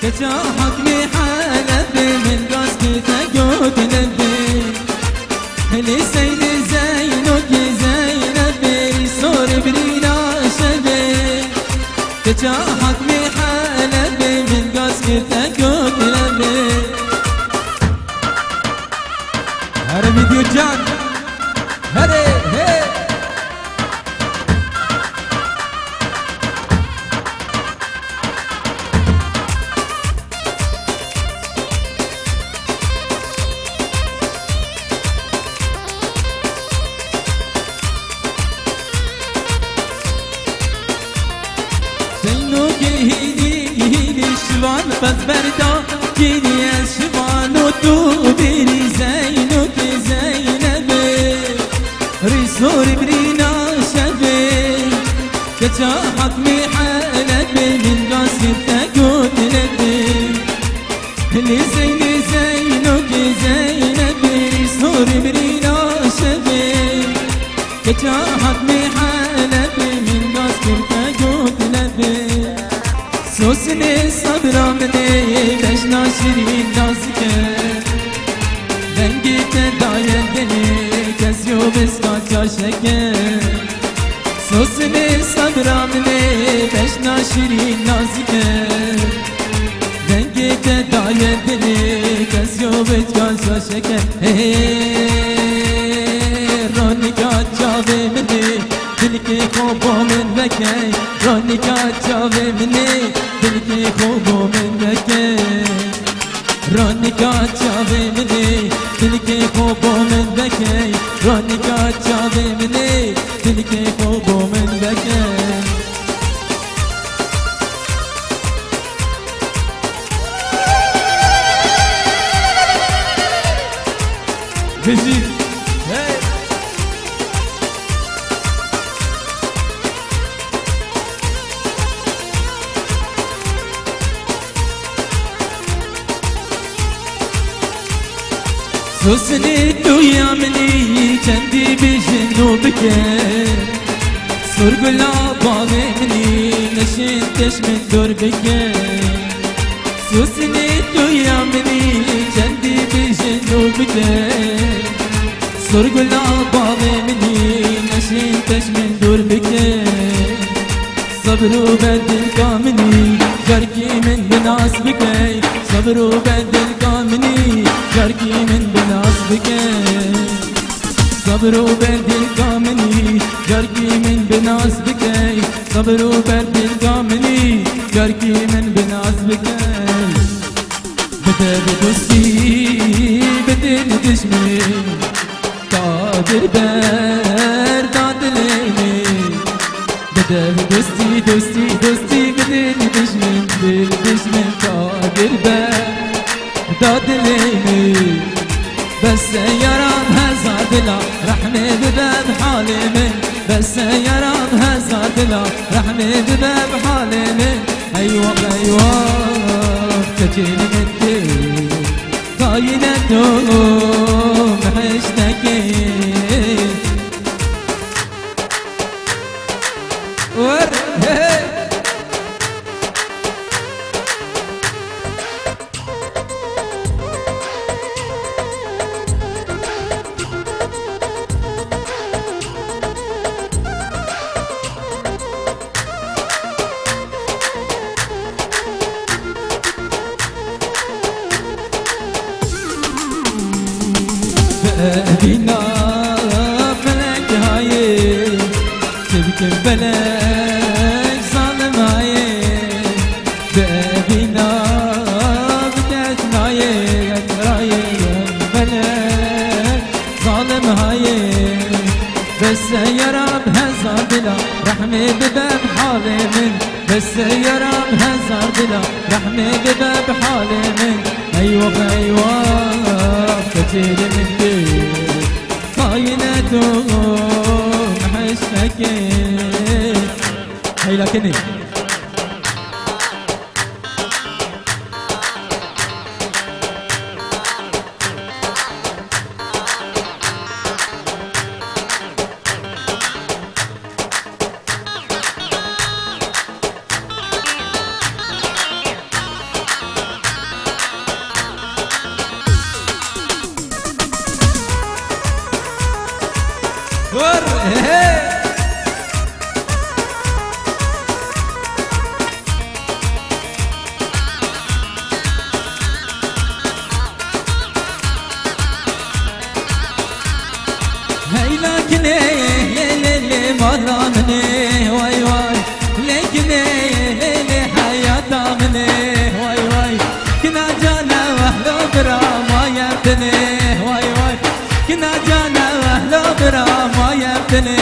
كجا حكمي حلبي من قصدي تقود لبي هلي سيد زينك زينبي صور برينا شبي كجا حكمي حلبي من قصدي تقود لبي هذا فيديو جان هذا هي شبان بس بردا جيني شبان وتو بيني زينك زينبي ريسور برينا شبي كجا حكمي حلبي من قصد تقود لبي اللي زيني زينك زينبي ريسور برينا شبي كجا حكمي حلبي من قصد تقود لبي سوسني صبرا مني باش ناشرين نازكه دنگی تدایندنی کسی و بسکات جاشکه سوسني صبرا مني باش ناشرين نازكه دنگی تدایندنی کسی و بسکات جاشکه رونیکات جاوه منی دلکی خوبو من بکی رونیکات جاوه منی دلکی خوبو من بکی رونیکات جاوه منی دلکی خوبو من بکی رونیکات جاوه منی دلکی خوبو من بکی بجید سوسني دويا مني كندي بجنو بكي سرقلا باغي مني نشنتش من دور بكي سوسني دويا مني كندي بجنو بكي سرقلا باغي مني نشنتش من دور بكي صبر وبدل كامني جركي من بناس بكي صبر وبدل كامني جركي من بناس بكي صبر وبدل كامني جركي من بناس بكي صبر وبدل كامني جركي من بناس بكي بدا بدوستي بدل دشمي قادر برداد ليني بدا بدوستي دوستي دوستي بدل دشمن قادر برداد ليني بس يرام هزار دلا رحمي بباب حالي من بس يرام هزار دلا رحمي بباب حالي من ايوه ايوه تجيني من دي طاينة محشتكي بينا فلك هاي تبكي بلك ظالم هاي بينا بدك نايك رايك بلك ظالم هاي بس يا رب هزار دلا رحمي بباب حالي من بس يا رب هزار دلا رحمي بباب حالي من ايوه ايوه كتير من دي طاينته محشتكي هاي لكني مالا مني واي واي لكني ليلي حياة مني واي واي كنا جانا واهلو برا ما يبتني واي واي كنا جانا واهلو برا ما يبتني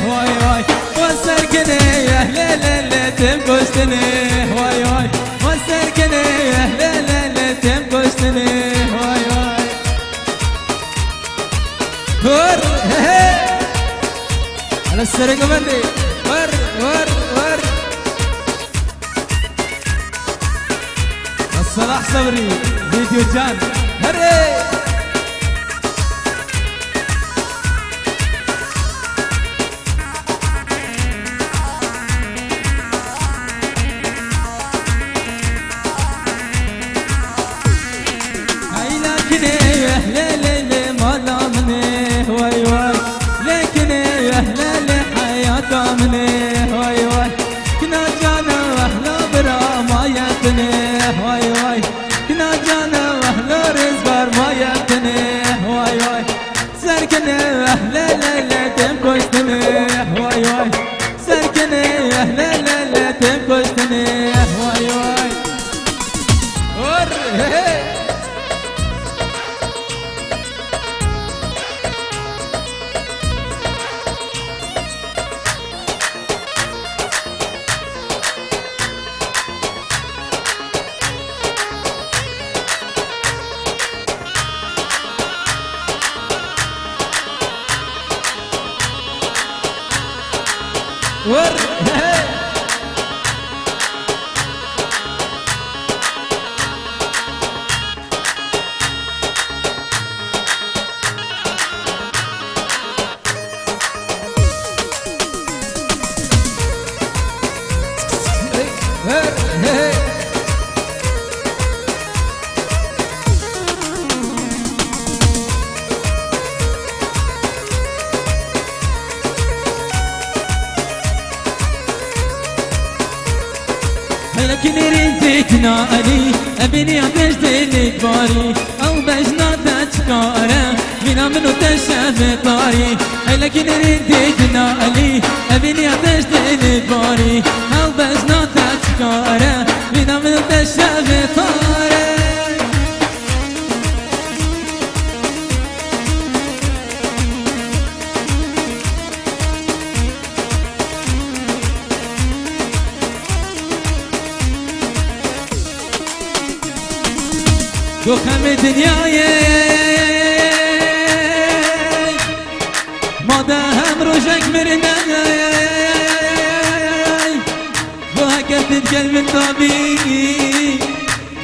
واي واي وسركني يا ليلي تنقشتني واي واي وسركني يا ليلي تنقشتني واي واي ور على السرقة بندي ور ور ور الصلاح صبري فيديو جان هري هاي لكني يا ليلي مالا مني واي واي لكني يا ليلي حياة مني واي واي كنا جانا واهلا برا ما يبتني واي واي كنا جانا واهلا رزقار ما يبتني واي واي سركني واهلا ليلي تنقشتني واي واي سركني واهلا ليلي تنقشتني واي واي ور ور لكن ريتنا ألي أبني عتش دلك باري أو بجنا تشكارا منا منو تشاف طاري لكن ريتنا ألي أبني عتش دلك باري أو بجنا تشكارا منا منو تشاف طاري دخم دنیای ماده هم روشک مرنه و هکتت گل من دابی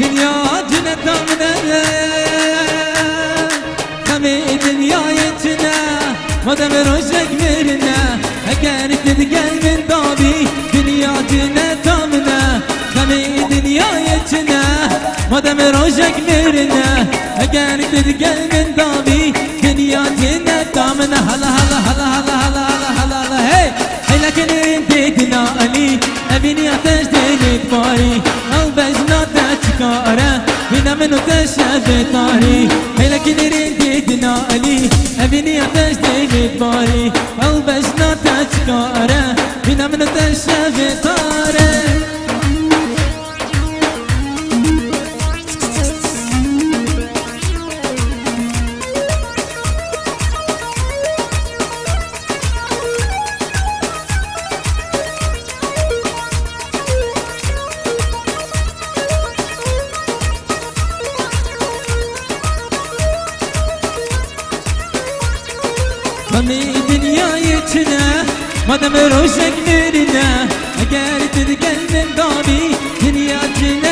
دنیا جنت آمنه خم دنیای چنه ماده روشک مرنه هکتت گل من دابی دنیا جنت آمنه خم دنیای چنه مادام روشك مرنا اگر تدقل من دامي دنياتنا دامنا هلا هلا هلا هلا هلا هلا هلا هي لكن انت تنالي ابيني اتش دينك باري او بجنا تشكارا بنا منو تشاف طاري لكن انت تنالي ابيني اتش دينك باري او بجنا تشكارا بنا منو تشاف طاري خمي دنياي چنه مادام روشك مرنا اگر تدقل من دامي دنيا چنه